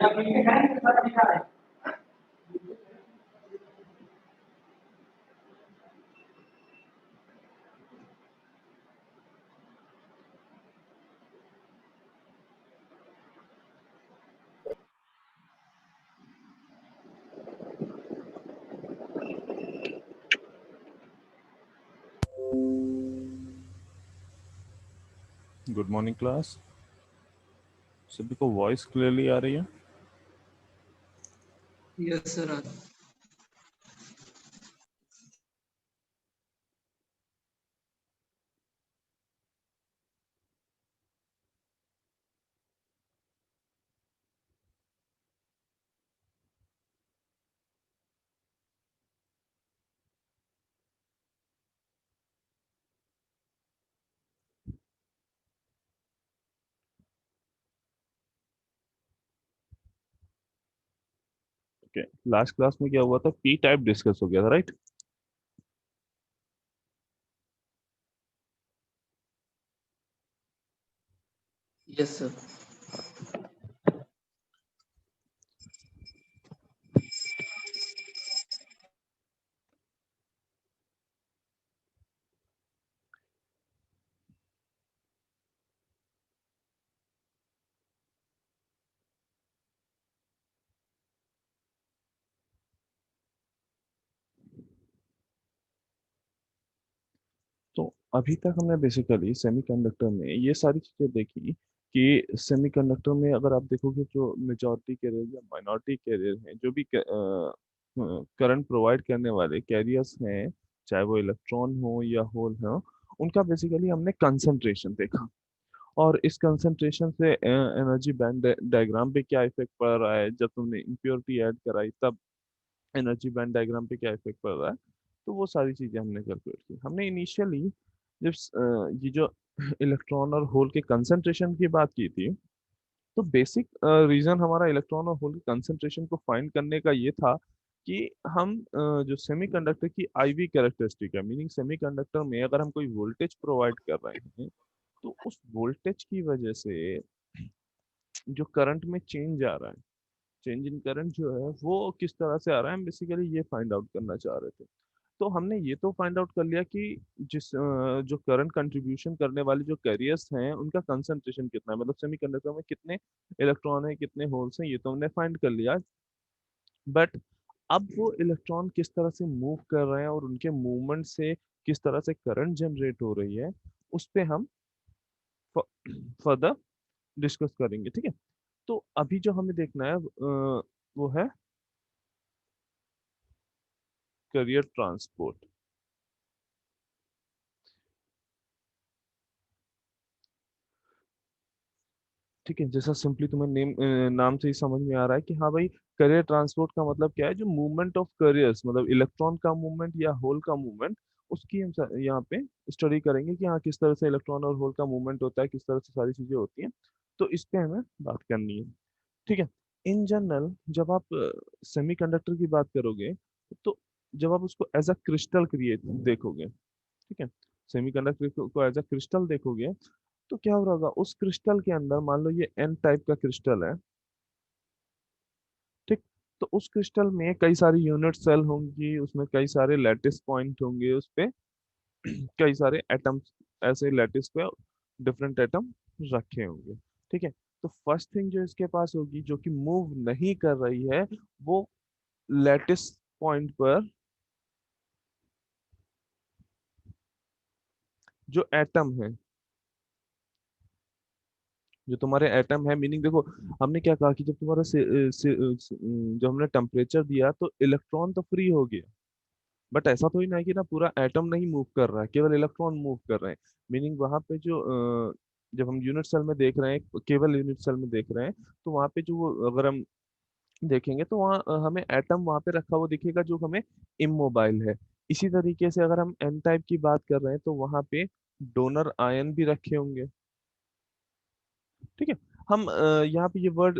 Good morning class. सभी को voice clearly आ रही है? Yes sir. Okay, last class में क्या हुआ था? पी टाइप डिस्कस हो गया था, राइट? Yes sir. तो अभी तक हमने बेसिकली सेमीकंडक्टर में ये सारी चीजें देखी कि सेमीकंडक्टर में अगर आप देखोगे जो मेजॉरिटी कैरियर या माइनॉरिटी कैरियर हैं, जो भी करंट प्रोवाइड करने वाले कैरियर्स हैं, चाहे वो इलेक्ट्रॉन हो या होल हो, उनका बेसिकली हमने कंसंट्रेशन देखा। और इस कंसंट्रेशन से एनर्जी बैंड डायग्राम पे क्या इफेक्ट पड़ रहा है, जब तुमने इम्प्योरिटी ऐड कराई तब एनर्जी बैंड डायग्राम पे क्या इफेक्ट पड़ रहा है, तो वो सारी चीजें हमने कैलकुलेट की। हमने इनिशियली जब ये जो इलेक्ट्रॉन और होल के कंसंट्रेशन की बात की थी, तो बेसिक रीजन हमारा इलेक्ट्रॉन और होल के कंसंट्रेशन को फाइंड करने का ये था कि हम जो सेमीकंडक्टर की आईवी कैरेक्टरिस्टिक है, मीनिंग सेमीकंडक्टर में अगर हम कोई वोल्टेज प्रोवाइड कर रहे हैं, तो उस वोल्टेज की वजह से जो करंट में चेंज आ रहा है, चेंज इन करंट जो है वो किस तरह से आ रहा है, हम बेसिकली ये फाइंड आउट करना चाह रहे थे। तो हमने ये तो फाइंड आउट कर लिया कि जो करंट कंट्रीब्यूशन करने वाले जो कैरियर्स हैं उनका कंसंट्रेशन कितना है, मतलब सेमीकंडक्टर में कितने इलेक्ट्रॉन है, कितने होल्स हैं, ये तो हमने फाइंड कर लिया। बट अब वो इलेक्ट्रॉन किस तरह से मूव कर रहे हैं और उनके मूवमेंट से किस तरह से करंट जनरेट हो रही है, उस पे हम फर्दर डिस्कस करेंगे, ठीक है? तो अभी जो हमें देखना है वो है करियर ट्रांसपोर्ट। ठीक है, जैसा सिंपली तुम्हें नाम से ही समझ में आ रहा है कि हाँ भाई, करियर ट्रांसपोर्ट का मतलब क्या है, जो मूवमेंट ऑफ करियर्स, मतलब इलेक्ट्रॉन का मूवमेंट या होल का मूवमेंट, उसकी हम यहाँ पे स्टडी करेंगे कि हाँ किस तरह से इलेक्ट्रॉन और होल का मूवमेंट होता है, किस तरह से सारी चीजें होती हैं। तो इस पे हमें बात करनी है, ठीक है? इन जनरल जब आप सेमीकंडक्टर की बात करोगे, तो जब आप उसको एज अ क्रिस्टल क्रिएट देखोगे, ठीक है, सेमीकंडक्टर को एज अ क्रिस्टल देखोगे, तो क्या हो रहा होगा उस क्रिस्टल के अंदर, मान लो ये एन टाइप का क्रिस्टल है, ठीक? तो उस क्रिस्टल में कई सारी यूनिट सेल होंगी, उसमें कई सारे लैटिस पॉइंट होंगे, उस पे कई सारे एटम्स, ऐसे लैटिस पे डिफरेंट एटम रखे होंगे, ठीक है? तो फर्स्ट थिंग जो इसके पास होगी, जो कि मूव नहीं कर रही है, वो लैटिस पॉइंट पर जो एटम है, जो तुम्हारे एटम है, मीनिंग देखो, हमने क्या कहा कि जब तुम्हारा जो हमने टेम्परेचर दिया तो इलेक्ट्रॉन तो फ्री हो गया, बट ऐसा तो ही नहीं कि ना पूरा एटम नहीं मूव कर रहा है, केवल इलेक्ट्रॉन मूव कर रहे हैं। मीनिंग वहां पे जो जब हम यूनिट सेल में देख रहे हैं, केवल यूनिट सेल में देख रहे हैं, तो वहां पे जो अगर हम देखेंगे तो वहाँ हमें एटम वहां पे रखा हुआ दिखेगा जो हमें इमोबाइल है। इसी तरीके से अगर हम एन टाइप की बात कर रहे हैं, तो वहां पे डोनर आयन भी रखे होंगे, ठीक है? हम यहाँ पे ये वर्ड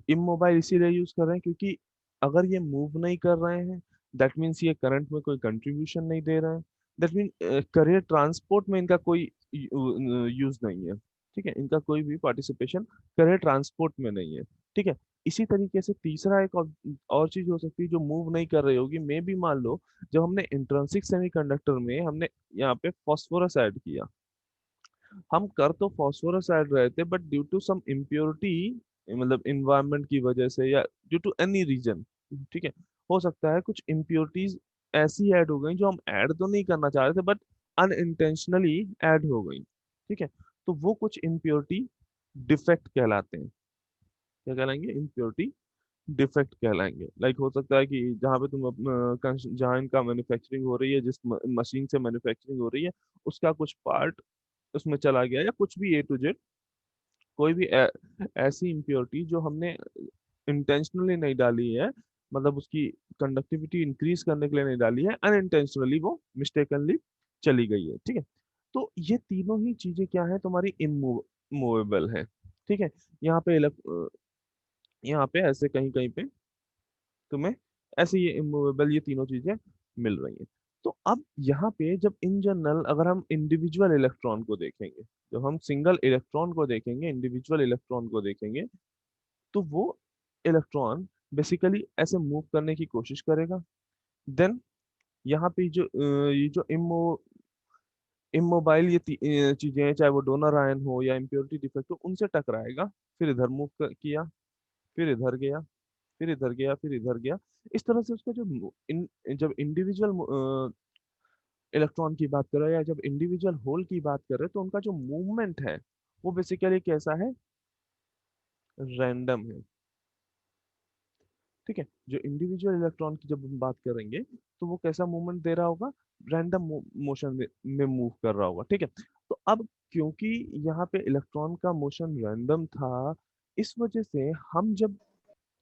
इमोबाइल इसीलिए यूज कर रहे हैं क्योंकि अगर ये मूव नहीं कर रहे हैं, दैट मीन्स ये करंट में कोई कंट्रीब्यूशन नहीं दे रहे हैं, दैट मीन करियर ट्रांसपोर्ट में इनका कोई यूज नहीं है। ठीक है, इनका कोई भी पार्टिसिपेशन करे ट्रांसपोर्ट में नहीं है। ठीक है, इसी तरीके से तीसरा एक और चीज हो सकती है जो मूव नहीं कर रही होगी, मे भी मान लो जब हमने इंट्रिंसिक सेमीकंडक्टर में हमने यहाँ पे फास्फोरस ऐड किया, हम कर तो फास्फोरस ऐड रहे थे but due to some impurity, मतलब इन्वायरमेंट की वजह से या ड्यू टू एनी रीजन, ठीक है, हो सकता है कुछ इम्प्योरिटीज ऐसी ऐड हो गई जो हम ऐड तो नहीं करना चाह रहे थे बट अनइंटेंशनली ऐड हो गई। ठीक है, तो वो कुछ इम्प्योरिटी डिफेक्ट कहलाते हैं। क्या कहलाएंगे? इम्प्योरिटी डिफेक्ट कहलाएंगे। लाइक हो सकता है कि जहाँ पे तुम जहाँ इनका मैन्युफैक्चरिंग हो रही है, जिस मशीन से मैन्युफैक्चरिंग हो रही है, उसका कुछ पार्ट उसमें चला गया, या कुछ भी A to Z, कोई भी ऐसी इम्प्योरिटी जो हमने इंटेंशनली नहीं डाली है, मतलब उसकी कंडक्टिविटी इंक्रीज करने के लिए नहीं डाली है, अनइंटेंशनली वो मिस्टेकनली चली गई है। ठीक है, तो ये तीनों ही चीजें क्या है, तुम्हारी इमूवेबल है। ठीक है, यहाँ पे यहाँ पे ऐसे कहीं कहीं पे तुम्हें ऐसे ये इमूवेबल ये तीनों चीजें मिल रही हैं। तो अब यहाँ पे जब इन जनरल अगर हम इंडिविजुअल इलेक्ट्रॉन को देखेंगे, जब हम सिंगल इलेक्ट्रॉन को देखेंगे, इंडिविजुअल इलेक्ट्रॉन को देखेंगे, तो वो इलेक्ट्रॉन बेसिकली ऐसे मूव करने की कोशिश करेगा। देन यहाँ पे ये जो इमोबाइल चीजें हैं, चाहे वो डोनर आयन हो या इम्प्योरिटी डिफेक्ट हो, उनसे टकराएगा, फिर इधर मूव किया, फिर इधर गया, फिर इधर गया, फिर इधर गया। इस तरह से उसका जो जब इंडिविजुअल इलेक्ट्रॉन की बात कर रहे हैं या जब इंडिविजुअल होल की बात कर रहे हैं, तो उनका जो मूवमेंट है वो बेसिकली कैसा है? रैंडम है। ठीक है, जो इंडिविजुअल इलेक्ट्रॉन की जब हम बात करेंगे तो वो कैसा मूवमेंट दे रहा होगा? रैंडम मोशन में मूव कर रहा होगा। ठीक है, तो अब क्योंकि यहाँ पे इलेक्ट्रॉन का मोशन रैंडम था, इस वजह से हम जब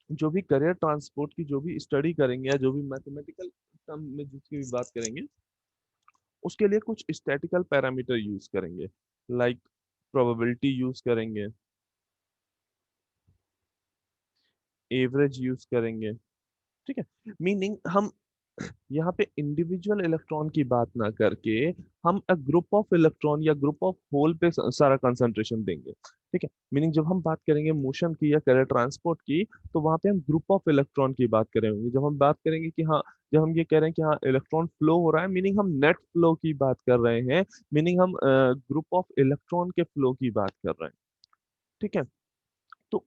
जो भी करियर ट्रांसपोर्ट की जो भी स्टडी करेंगे या जो भी मैथमेटिकल टर्म में जिसकी भी बात करेंगे, उसके लिए कुछ स्टैटिकल पैरामीटर यूज करेंगे। लाइक प्रोबेबिलिटी यूज करेंगे, एवरेज यूज करेंगे। ठीक है, मीनिंग हम यहाँ पे इंडिविजुअल इलेक्ट्रॉन की बात ना करके हम ग्रुप ऑफ इलेक्ट्रॉन या ग्रुप ऑफ होल पे सारा कंसंट्रेशन देंगे। ठीक है, मीनिंग जब हम बात करेंगे मोशन की या करंट ट्रांसपोर्ट की, तो वहां पे हम ग्रुप ऑफ इलेक्ट्रॉन की बात करेंगे। जब हम बात करेंगे कि हाँ, जब हम ये कह रहे हैं कि हाँ इलेक्ट्रॉन फ्लो हो रहा है, मीनिंग हम नेट फ्लो की बात कर रहे हैं, मीनिंग हम ग्रुप ऑफ इलेक्ट्रॉन के फ्लो की बात कर रहे हैं। ठीक है, तो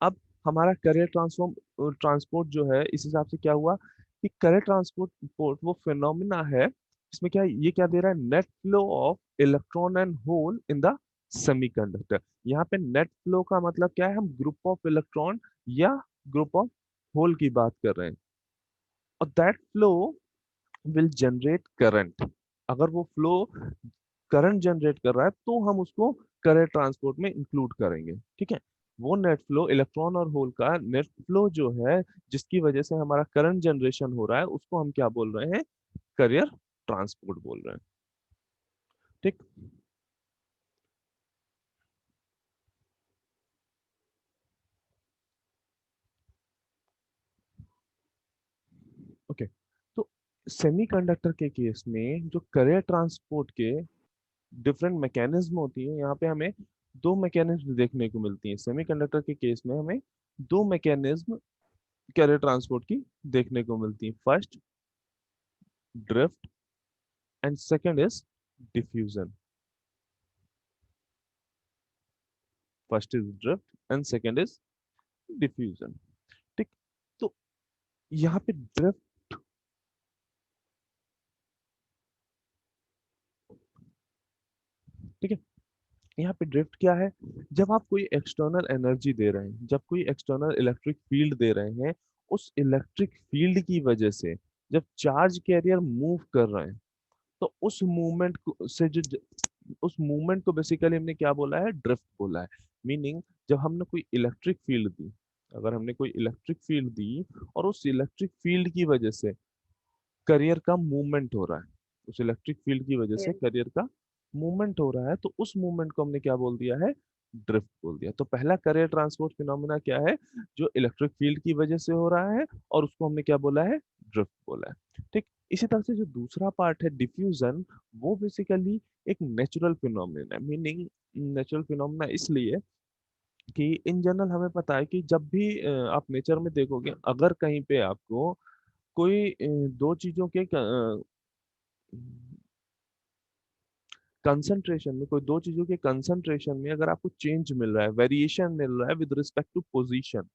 अब हमारा करियर ट्रांसपोर्ट जो है, इस हिसाब से क्या हुआ कि करियर ट्रांसपोर्ट वो फिनोमिना है, इसमें क्या ये क्या दे रहा है? Net flow of electron and hole in the semiconductor. यहाँ पे नेट फ्लो का मतलब क्या है? हम ग्रुप ऑफ इलेक्ट्रॉन या ग्रुप ऑफ होल की बात कर रहे हैं, और that flow will generate current. अगर वो फ्लो करंट जनरेट कर रहा है तो हम उसको करंट ट्रांसपोर्ट में इंक्लूड करेंगे। ठीक है, वो नेट फ्लो इलेक्ट्रॉन और होल का नेट फ्लो जो है, जिसकी वजह से हमारा करंट जनरेशन हो रहा है, उसको हम क्या बोल रहे हैं? करियर ट्रांसपोर्ट बोल रहे हैं। ठीक, ओके। तो सेमीकंडक्टर के केस में जो करियर ट्रांसपोर्ट के डिफरेंट मैकेनिज्म होती है, यहाँ पे हमें दो मैकेनिज्म देखने को मिलती हैं। सेमीकंडक्टर के केस में हमें दो मैकेनिज्म कैरियर ट्रांसपोर्ट की देखने को मिलती है। First drift and second is diffusion. First is drift and second is diffusion. ठीक, तो यहाँ पे ड्रिफ्ट, ठीक है, यहाँ पे ड्रिफ्ट क्या है? जब आप कोई एक्सटर्नल एनर्जी दे रहे हैं, जब कोई एक्सटर्नल इलेक्ट्रिक फील्ड दे रहे हैं, उस इलेक्ट्रिक फील्ड की वजह से जब चार्ज कैरियर मूव कर रहे हैं, तो उस मूवमेंट को से जो उस मूवमेंट को बेसिकली हमने क्या बोला है? ड्रिफ्ट बोला है। मीनिंग जब हमने कोई इलेक्ट्रिक फील्ड दी, अगर हमने कोई इलेक्ट्रिक फील्ड दी और उस इलेक्ट्रिक फील्ड की वजह से करियर का मूवमेंट हो रहा है, उस इलेक्ट्रिक फील्ड की वजह से करियर का मूवमेंट हो रहा है, तो उस मूवमेंट को हमने क्या बोल दिया है? ड्रिफ्ट बोल दिया। तो पहला करियर ट्रांसपोर्ट फिनोमेना क्या है? जो इलेक्ट्रिक फील्ड की वजह से हो रहा है, और उसको हमने क्या बोला है? ड्रिफ्ट बोला है। ठीक, इसी तरह से जो दूसरा पार्ट है डिफ्यूजन, वो बेसिकली एक नेचुरल फिनोमिना है। मीनिंग नेचुरल फिनोमिना इसलिए कि इन जनरल हमें पता है कि जब भी आप नेचर में देखोगे, अगर कहीं पे आपको कोई दो चीजों के कंसंट्रेशन में, कोई दो चीजों के कंसंट्रेशन में अगर आपको चेंज मिल रहा है, वेरिएशन मिल रहा है with respect to position,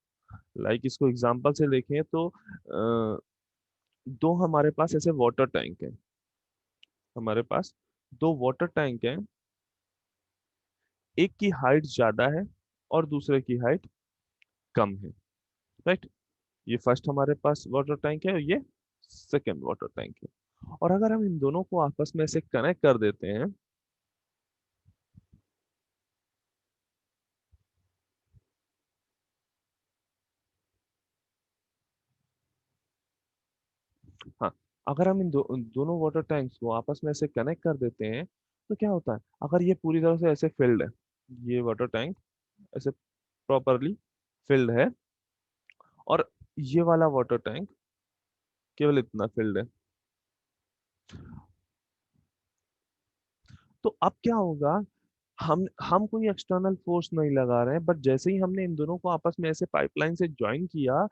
like इसको एग्जांपल से देखें तो दो हमारे पास ऐसे वाटर टैंक हैं, हमारे पास दो वाटर टैंक हैं, एक की हाइट ज्यादा है और दूसरे की हाइट कम है, राइट। ये फर्स्ट हमारे पास वाटर टैंक है और ये सेकंड वाटर टैंक है। और अगर हम इन दोनों को आपस में ऐसे कनेक्ट कर देते हैं, हाँ, अगर हम इन दोनों वाटर टैंक्स को आपस में ऐसे कनेक्ट कर देते हैं, तो क्या होता है, अगर ये पूरी तरह से ऐसे फिल्ड है, ये वाटर टैंक ऐसे प्रॉपरली फिल्ड है, और ये वाला वाटर टैंक केवल इतना फिल्ड है, तो अब क्या होगा, हम कोई एक्सटर्नल फोर्स नहीं लगा रहे हैं, बट जैसे ही हमने इन दोनों को आपस में ऐसे पाइपलाइन से ज्वाइन किया,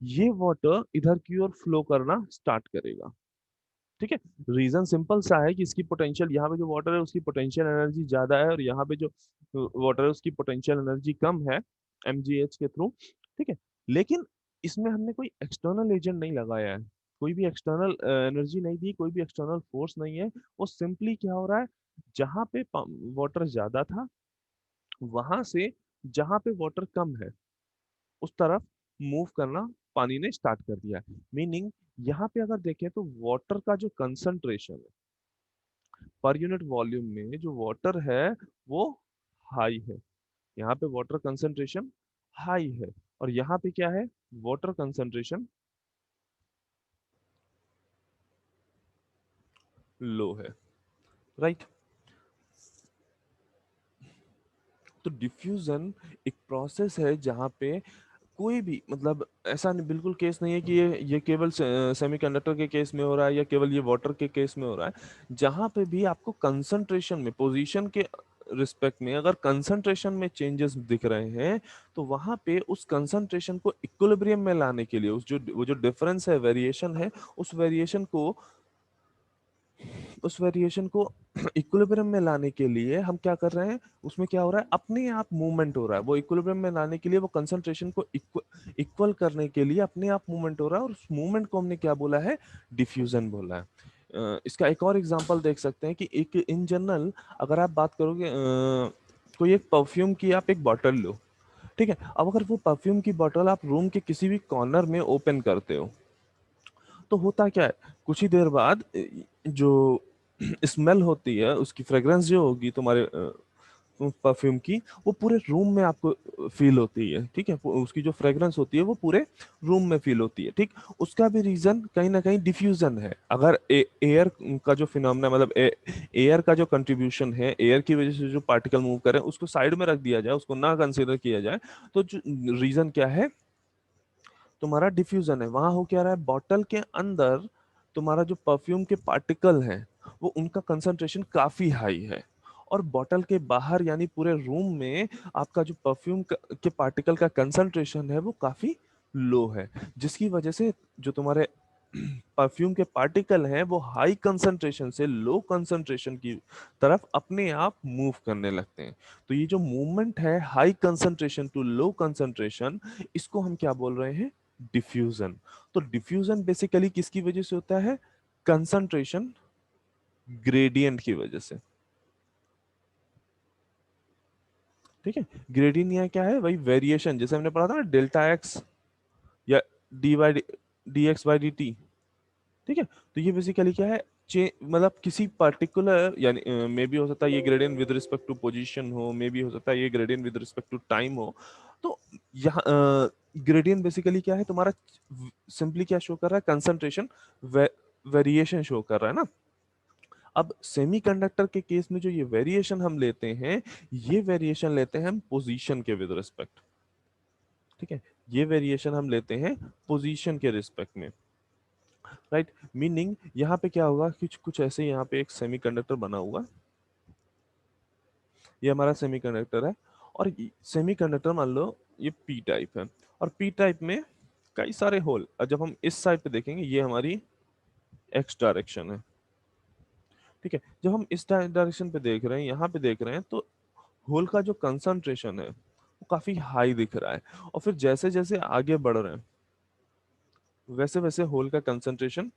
ये वाटर इधर की ओर फ्लो करना स्टार्ट करेगा। ठीक है, रीजन सिंपल सा है कि इसकी पोटेंशियल, यहाँ पे जो वाटर है उसकी पोटेंशियल एनर्जी ज्यादा है, और यहाँ पे जो वाटर है उसकी पोटेंशियल एनर्जी कम है, mgh के थ्रू। ठीक है, लेकिन इसमें हमने कोई एक्सटर्नल एजेंट नहीं लगाया है, कोई भी एक्सटर्नल एनर्जी नहीं दी, कोई भी एक्सटर्नल फोर्स नहीं है। वो सिंपली क्या हो रहा है, जहाँ पे वाटर ज्यादा था, वहां से जहाँ पे वाटर कम है उस तरफ मूव करना पानी ने स्टार्ट कर दिया है। मीनिंग यहाँ पे अगर देखें तो वाटर का जो कंसंट्रेशन है पर यूनिट वॉल्यूम में, जो वाटर है वो हाई है। यहाँ पे वाटर कंसंट्रेशन हाई है, और यहाँ पे क्या है, वाटर कंसंट्रेशन लो है, राइट। तो डिफ्यूजन एक प्रोसेस है जहाँ पे कोई भी, मतलब ऐसा नहीं, बिल्कुल केस नहीं है कि ये केवल सेमीकंडक्टर के केस में हो रहा है या केवल ये वाटर के केस में हो रहा है। जहां पे भी आपको कंसंट्रेशन में, पोजीशन के रिस्पेक्ट में अगर कंसंट्रेशन में चेंजेस दिख रहे हैं, तो वहां पे उस कंसंट्रेशन को इक्विलिब्रियम में लाने के लिए, उस जो वो जो डिफरेंस है, वेरिएशन है, उस वेरिएशन को उस वेरिएशन को इक्विलिब्रियम में लाने के लिए हम क्या कर रहे हैं, उसमें क्या हो रहा है, अपने आप मूवमेंट हो रहा है। वो इक्विलिब्रियम में लाने के लिए, वो कंसंट्रेशन को इक्वल करने के लिए अपने आप मूवमेंट हो रहा है, और उस मूवमेंट को हमने क्या बोला है, डिफ्यूजन बोला है। इसका एक और एग्जांपल देख सकते हैं कि एक इन जनरल अगर आप बात करोगे, कोई एक परफ्यूम की आप एक बॉटल लो, ठीक है। अब अगर वो परफ्यूम की बॉटल आप रूम के किसी भी कॉर्नर में ओपन करते हो, तो होता क्या है, कुछ ही देर बाद जो स्मेल होती है, उसकी फ्रेग्रेंस जो होगी तुम्हारे परफ्यूम की, वो पूरे रूम में आपको फील होती है। ठीक है, उसकी जो फ्रेग्रेंस होती है वो पूरे रूम में फील होती है। ठीक, उसका भी रीजन कहीं ना कहीं डिफ्यूजन है। अगर एयर का जो फिनोमेना, मतलब एयर का जो कंट्रीब्यूशन है, एयर की वजह से जो पार्टिकल मूव कर रहे हैं, उसको साइड में रख दिया जाए, उसको ना कंसिडर किया जाए, तो जो रीजन क्या है, तुम्हारा डिफ्यूजन है। वहां हो क्या रहा है, बॉटल के अंदर तुम्हारा जो परफ्यूम के पार्टिकल हैं, वो उनका कंसंट्रेशन काफी हाई है, और बॉटल के बाहर यानी पूरे रूम में आपका जो परफ्यूम के पार्टिकल का कंसंट्रेशन है वो काफी लो है, जिसकी वजह से जो तुम्हारे परफ्यूम के पार्टिकल हैं वो हाई कंसंट्रेशन से लो कंसंट्रेशन की तरफ अपने आप मूव करने लगते हैं। तो ये जो मूवमेंट है, high concentration to low concentration, इसको हम क्या बोल रहे हैं, डिफ्यूजन। तो डिफ्यूजन बेसिकली किसकी वजह से होता है, कंसंट्रेशन ग्रेडियंट की वजह से। ठीक है, ग्रेडियंट यहाँ क्या है, वही वेरिएशन, जैसे हमने पढ़ा था ना, डेल्टा एक्स या D by D x by D T. ठीक है, तो ये बेसिकली क्या है, मतलब किसी पर्टिकुलर, यानी मे भी हो सकता है ये gradient with respect to position हो, मे भी हो सकता है ये gradient with respect to time हो। तो यहाँ ग्रेडियंट बेसिकली क्या है तुम्हारा, सिंपली क्या शो कर रहा है, कंसंट्रेशन वेरिएशन शो कर रहा है ना। अब सेमीकंडक्टर के केस में जो ये वेरिएशन हम लेते हैं, ये वेरिएशन लेते हैं हम पोजीशन के विद रिस्पेक्ट। ठीक है, ये वेरिएशन हम लेते हैं पोजीशन के रिस्पेक्ट में। राइट। मीनिंग यहाँ पे क्या होगा, कुछ कुछ ऐसे यहाँ पे एक सेमीकंडक्टर बना हुआ, ये हमारा सेमीकंडक्टर है। और सेमीकंडक्टर मान लो ये पी टाइप है, और पी टाइप में कई सारे होल, और जब हम इस साइड पे देखेंगे ये हमारी एक्स डायरेक्शन है। ठीक है, जब हम इस डायरेक्शन पे देख रहे हैं, यहाँ पे देख रहे हैं, तो होल का जो कंसंट्रेशन है वो काफी हाई दिख रहा है। और फिर जैसे जैसे आगे बढ़ रहे हैं वैसे वैसे होल का कंसंट्रेशन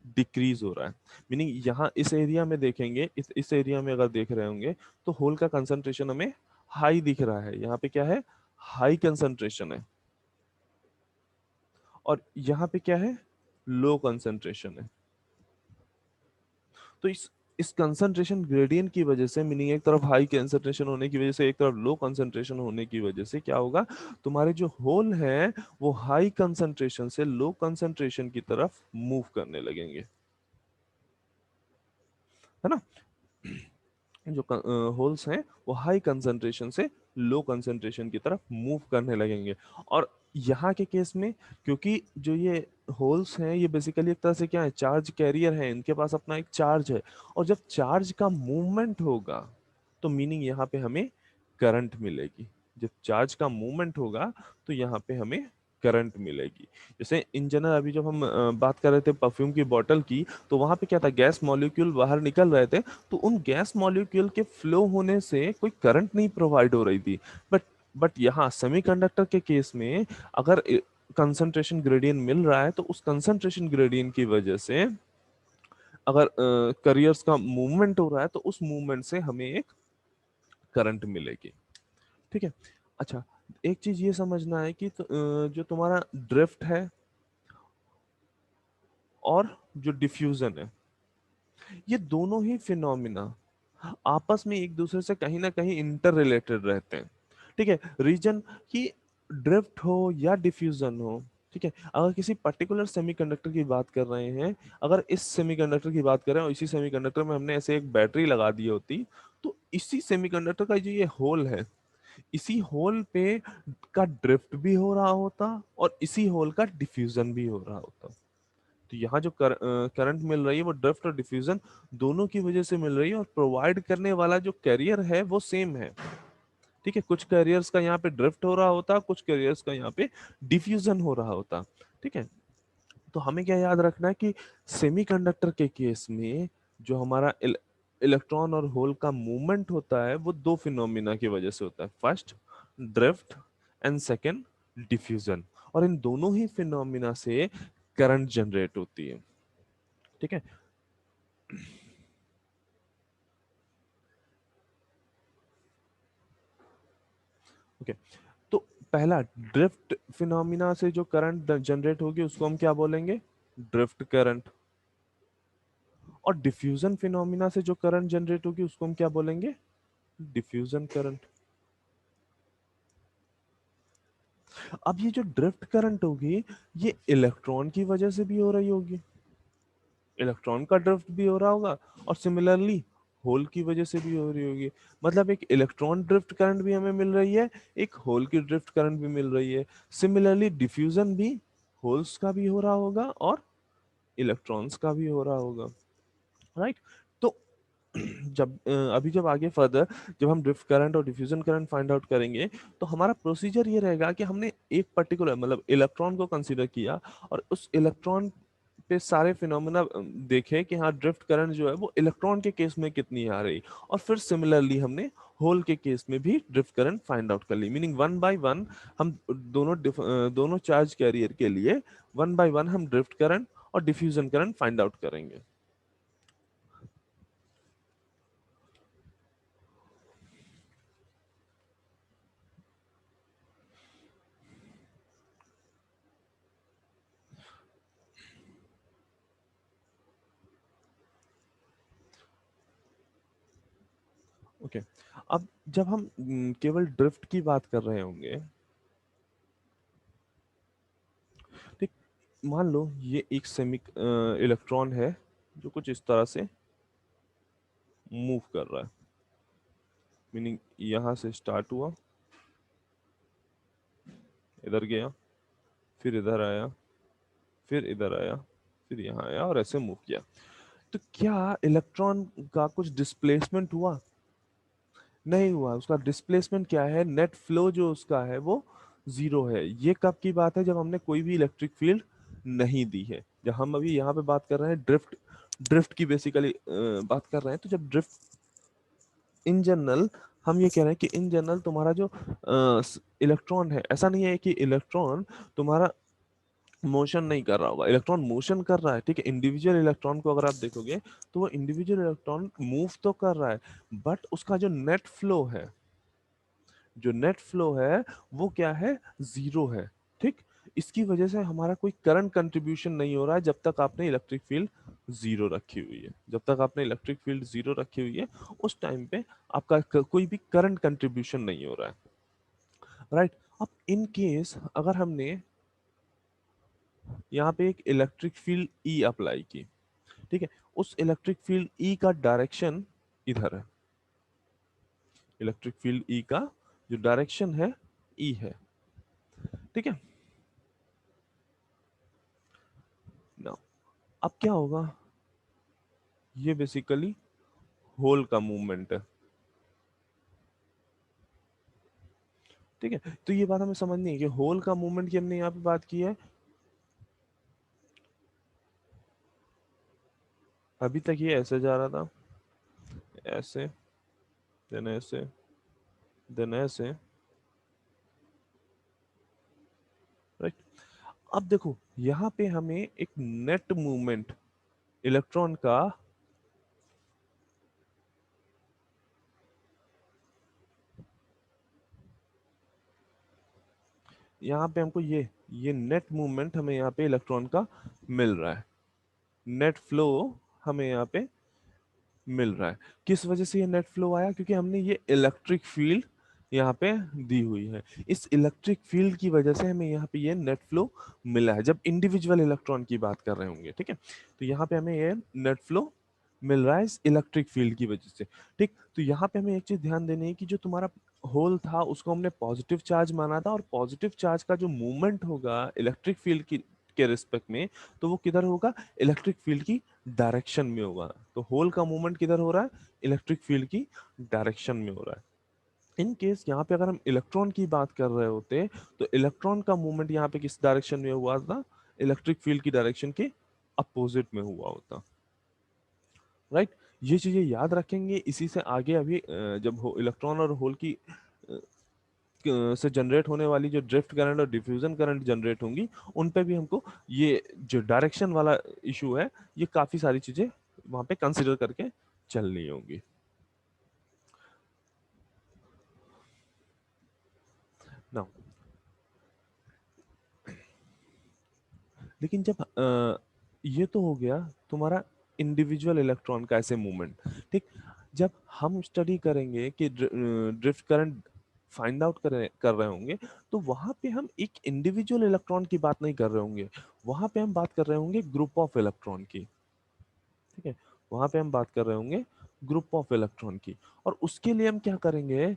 डिक्रीज हो रहा है। मीनिंग यहाँ इस एरिया में देखेंगे, इस एरिया में अगर देख रहे होंगे तो होल का कंसंट्रेशन हमें हाई दिख रहा है, यहाँ पे क्या है, हाई कंसंट्रेशन है। और यहाँ पे क्या है, लो कंसंट्रेशन है। तो इस कंसंट्रेशन ग्रेडियंट की वजह से, मीनिंग एक तरफ हाई कंसंट्रेशन होने की वजह से, एक तरफ लो कंसंट्रेशन होने की वजह से क्या होगा, तुम्हारे जो होल है वो हाई कंसंट्रेशन से लो कंसंट्रेशन की तरफ मूव करने लगेंगे, है ना। जो होल्स हैं वो हाई कंसंट्रेशन से लो कंसंट्रेशन की तरफ मूव करने लगेंगे। और यहाँ के केस में, क्योंकि जो ये होल्स हैं ये बेसिकली एक तरह से क्या है, चार्ज कैरियर है, इनके पास अपना एक चार्ज है। और जब चार्ज का मूवमेंट होगा तो मीनिंग यहाँ पे हमें करंट मिलेगी। जब चार्ज का मूवमेंट होगा तो यहाँ पे हमें करंट मिलेगी। जैसे इन जनरल अभी जब हम बात कर रहे थे परफ्यूम की बोतल की, तो वहां पे क्या था, गैस मॉलिक्यूल बाहर निकल रहे थे, तो उन गैस मॉलिक्यूल के फ्लो होने से कोई करंट नहीं प्रोवाइड हो रही थी। बट बट यहाँ सेमीकंडक्टर के केस में अगर कंसंट्रेशन ग्रेडियंट मिल रहा है तो उस कंसंट्रेशन ग्रेडियंट की वजह से अगर करियर्स का मूवमेंट हो रहा है तो उस मूवमेंट से हमें एक करंट मिलेगी। ठीक है। अच्छा, एक चीज ये समझना है कि जो तुम्हारा ड्रिफ्ट है और जो डिफ्यूजन है, ये दोनों ही फिनोमिना आपस में एक दूसरे से कहीं ना कहीं इंटर रिलेटेड रहते हैं। ठीक है, रीजन कि ड्रिफ्ट हो या डिफ्यूजन हो, ठीक है, अगर किसी पर्टिकुलर सेमीकंडक्टर की बात कर रहे हैं, अगर इस सेमीकंडक्टर की बात करें और इसी सेमीकंडक्टर में हमने ऐसे एक बैटरी लगा दी होती, तो इसी सेमीकंडक्टर का जो ये होल है, इसी होल पे का ड्रिफ्ट भी हो रहा होता और इसी होल का डिफ्यूजन भी हो रहा होता। तो यहाँ जो करंट मिल रही है वो ड्रिफ्ट और डिफ्यूजन दोनों की वजह से मिल रही है, और प्रोवाइड करने वाला जो कैरियर है वो सेम है। ठीक है, कुछ कैरियर्स का यहाँ पे ड्रिफ्ट हो रहा होता, कुछ कैरियर्स का यहाँ पे डिफ्यूजन हो रहा होता। ठीक है, तो हमें क्या याद रखना है कि सेमीकंडक्टर के केस में जो हमारा इलेक्ट्रॉन और होल का मूवमेंट होता है वो दो फिनोमिना की वजह से होता है, first drift and second diffusion. और इन दोनों ही फिनोमिना से करंट जनरेट होती है। ठीक है। ओके, तो पहला ड्रिफ्ट फिनोमिना से जो करंट जनरेट होगी उसको हम क्या बोलेंगे, ड्रिफ्ट करंट। और डिफ्यूजन फिनोमिना से जो करंट जनरेट होगी उसको हम क्या बोलेंगे, डिफ्यूजन करंट। अब ये जो ड्रिफ्ट करंट होगी ये इलेक्ट्रॉन की वजह से भी हो रही होगी, इलेक्ट्रॉन का ड्रिफ्ट भी हो रहा होगा, और सिमिलरली होल की वजह से भी हो रही होगी। मतलब एक इलेक्ट्रॉन ड्रिफ्ट करंट भी हमें मिल रही है, एक होल की ड्रिफ्ट करंट भी मिल रही है। सिमिलरली डिफ्यूजन भी होल्स का भी हो रहा होगा और इलेक्ट्रॉन्स का भी हो रहा होगा, राइट। तो अभी जब आगे फर्दर जब हम ड्रिफ्ट करंट और डिफ्यूजन करंट फाइंड आउट करेंगे, तो हमारा प्रोसीजर ये रहेगा कि हमने एक पर्टिकुलर मतलब इलेक्ट्रॉन को कंसीडर किया, और उस इलेक्ट्रॉन पे सारे फिनोमेना देखे कि हाँ ड्रिफ्ट करंट जो है वो इलेक्ट्रॉन के केस में कितनी आ रही, और फिर सिमिलरली हमने होल के केस में भी ड्रिफ्ट करंट फाइंड आउट कर ली। मीनिंग वन बाय वन हम दोनों चार्ज कैरियर के लिए वन बाय वन हम ड्रिफ्ट करंट और डिफ्यूजन करंट फाइंड आउट करेंगे। ओके, अब जब हम केवल ड्रिफ्ट की बात कर रहे होंगे, ठीक, मान लो ये एक सेमी इलेक्ट्रॉन है जो कुछ इस तरह से मूव कर रहा है। मीनिंग यहां से स्टार्ट हुआ, इधर गया, फिर इधर आया, फिर इधर आया, फिर यहाँ आया और ऐसे मूव किया। तो क्या इलेक्ट्रॉन का कुछ डिस्प्लेसमेंट हुआ? नहीं हुआ। उसका डिस्प्लेसमेंट क्या है? नेट फ्लो जो उसका है वो जीरो है। ये कब की बात है? जब हमने कोई भी इलेक्ट्रिक फील्ड नहीं दी है। जब हम अभी यहाँ पे बात कर रहे हैं ड्रिफ्ट, ड्रिफ्ट की बेसिकली बात कर रहे हैं, तो जब ड्रिफ्ट इन जनरल, हम ये कह रहे हैं कि इन जनरल तुम्हारा जो इलेक्ट्रॉन है, ऐसा नहीं है कि इलेक्ट्रॉन तुम्हारा मोशन नहीं कर रहा होगा, इलेक्ट्रॉन मोशन कर रहा है, ठीक है। इंडिविजुअल इलेक्ट्रॉन को अगर आप देखोगे तो वो इंडिविजुअल इलेक्ट्रॉन मूव तो कर रहा है, बट उसका जो नेट फ्लो है, जो नेट फ्लो है वो क्या है? जीरो है, ठीक। इसकी वजह से हमारा कोई करंट कंट्रीब्यूशन नहीं हो रहा है जब तक आपने इलेक्ट्रिक फील्ड जीरो रखी हुई है। जब तक आपने इलेक्ट्रिक फील्ड जीरो रखी हुई है उस टाइम पे आपका कोई भी करंट कंट्रीब्यूशन नहीं हो रहा है, राइट। अब इन केस अगर हमने यहाँ पे एक इलेक्ट्रिक फील्ड ई अप्लाई की, ठीक है, उस इलेक्ट्रिक फील्ड ई का डायरेक्शन इधर है, इलेक्ट्रिक फील्ड ई का जो डायरेक्शन है ई है, ठीक है ना। अब क्या होगा? ये बेसिकली होल का मूवमेंट है, ठीक है। तो ये बात हमें समझनी है कि होल का मूवमेंट की हमने यहाँ पे बात की है। अभी तक ये ऐसे जा रहा था, ऐसे, देन ऐसे, देन ऐसे, राइट। अब देखो यहाँ पे हमें एक नेट मूवमेंट इलेक्ट्रॉन का, यहाँ पे हमको ये नेट मूवमेंट हमें यहाँ पे इलेक्ट्रॉन का मिल रहा है, नेट फ्लो हमें यहाँ पे मिल रहा है। किस वजह से ये नेट फ्लो आया? क्योंकि हमने ये इलेक्ट्रिक फील्ड यहाँ पे दी हुई है। इस इलेक्ट्रिक फील्ड की वजह से हमें यहाँ पे ये नेट फ्लो मिला है, जब इंडिविजुअल इलेक्ट्रॉन की बात कर रहे होंगे, ठीक है। तो यहाँ पे हमें ये नेट फ्लो मिल रहा है इस इलेक्ट्रिक फील्ड की वजह से, ठीक। तो यहाँ पे हमें एक चीज ध्यान देनी है कि जो तुम्हारा होल था उसको हमने पॉजिटिव चार्ज माना था, और पॉजिटिव चार्ज का जो मूवमेंट होगा इलेक्ट्रिक फील्ड की के रिस्पेक्ट में, तो वो किधर होगा? इलेक्ट्रिक फील्ड की डायरेक्शन में होगा। तो होल का मूवमेंट किधर हो रहा है? इलेक्ट्रिक फील्ड की डायरेक्शन में हो रहा है। इन केस यहाँ पे अगर हम इलेक्ट्रॉन की बात कर रहे होते तो इलेक्ट्रॉन का मूवमेंट यहाँ पे किस डायरेक्शन में हुआ था? इलेक्ट्रिक फील्ड की डायरेक्शन के अपोजिट में हुआ होता, राइट। ये चीजें याद रखेंगे। इसी से आगे अभी जब इलेक्ट्रॉन और होल की से जनरेट होने वाली जो ड्रिफ्ट करंट और डिफ्यूजन करंट जनरेट होंगी, उन पे भी हमको ये जो डायरेक्शन वाला इशू है, ये काफी सारी चीजें वहां पे कंसिडर करके चलनी होंगी। ना, लेकिन जब ये तो हो गया तुम्हारा इंडिविजुअल इलेक्ट्रॉन का ऐसे मूवमेंट, ठीक। जब हम स्टडी करेंगे कि ड्रिफ्ट करंट फाइंड आउट कर रहे होंगे, तो वहां पे हम एक इंडिविजुअल इलेक्ट्रॉन की बात नहीं कर रहे होंगे, वहां पे हम बात कर रहे होंगे ग्रुप ऑफ इलेक्ट्रॉन की, ठीक है। वहां पे हम बात कर रहे होंगे ग्रुप ऑफ इलेक्ट्रॉन की। और उसके लिए हम क्या करेंगे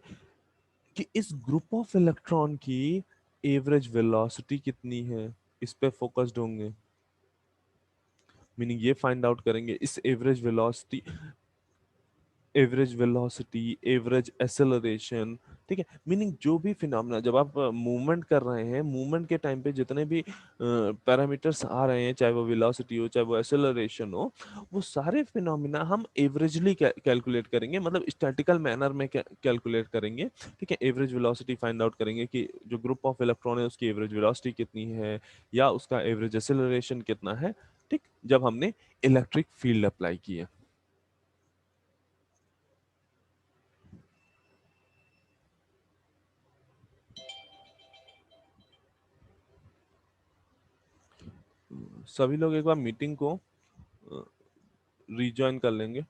कि इस ग्रुप ऑफ इलेक्ट्रॉन की एवरेज वेलोसिटी कितनी है, इस पे फोकस्ड होंगे। मीनिंग ये फाइंड आउट करेंगे इस एवरेज वेलोसिटी, एवरेज एक्सेलरेशन, ठीक है। मीनिंग जो भी फिनोमेना, जब आप मूवमेंट कर रहे हैं, मूवमेंट के टाइम पे जितने भी पैरामीटर्स आ रहे हैं, चाहे वो वेलोसिटी हो चाहे वो एक्सेलरेशन हो, वो सारे फिनोमेना हम एवरेजली कैलकुलेट करेंगे, मतलब स्टैटिकल मैनर में कैलकुलेट करेंगे, ठीक है। एवरेज वेलोसिटी फाइंड आउट करेंगे कि जो ग्रुप ऑफ इलेक्ट्रॉन है उसकी एवरेज वेलोसिटी कितनी है, या उसका एवरेज एक्सेलरेशन कितना है, ठीक। जब हमने इलेक्ट्रिक फील्ड अप्लाई की है। सभी लोग एक बार मीटिंग को रीजॉइन कर लेंगे।